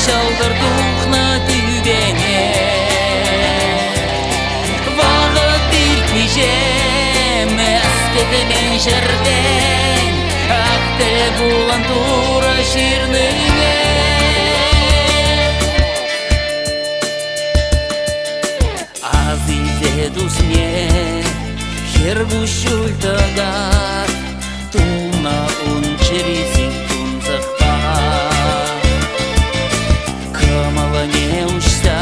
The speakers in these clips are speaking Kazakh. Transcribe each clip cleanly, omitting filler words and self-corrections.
шалдырдуқна түйбене Вағыт білтмейжем әскетімен жерден Ақты бұлан тура шерніме Азизе дусме хергушультага Туна он черезин тунзақта Кымылы не ұшса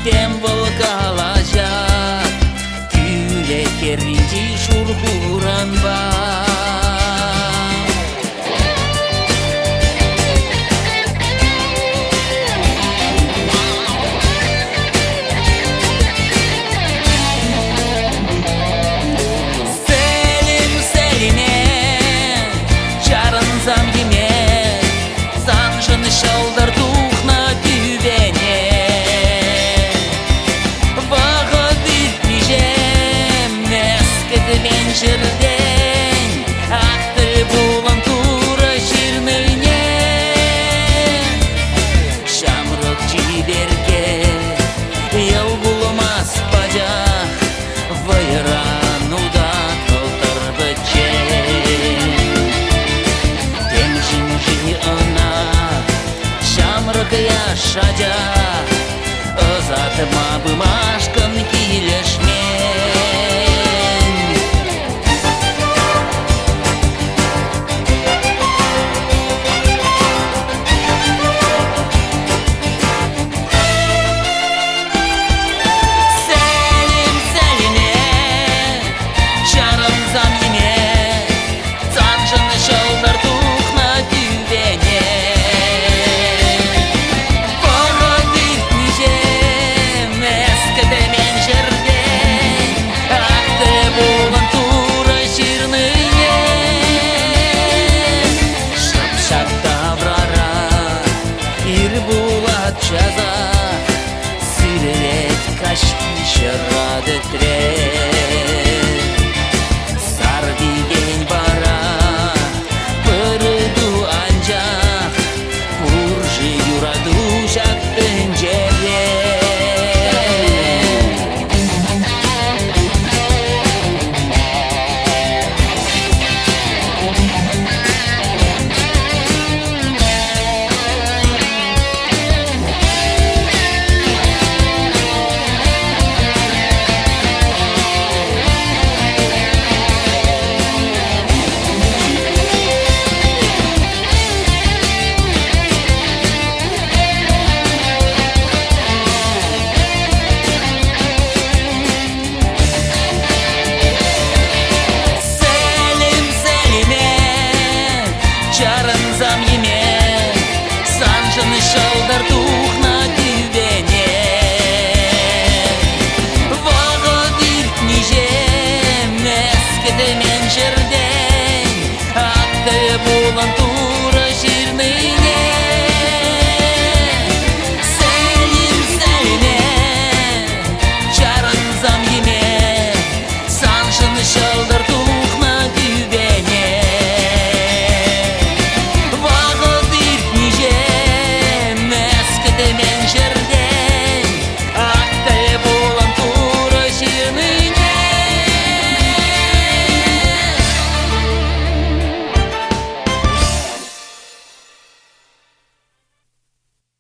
тем волкалажа Күле керінді шурғуран ба Шалдырдуқна түйбене Вағыт білтмейжем әскетімен жерден Ақты болан тура жерніне Шамрық жидерге ел болмас бажақ Вайрануда қылтыр бітчен Темжін ына Шамрық яшаja Ызатыма бұма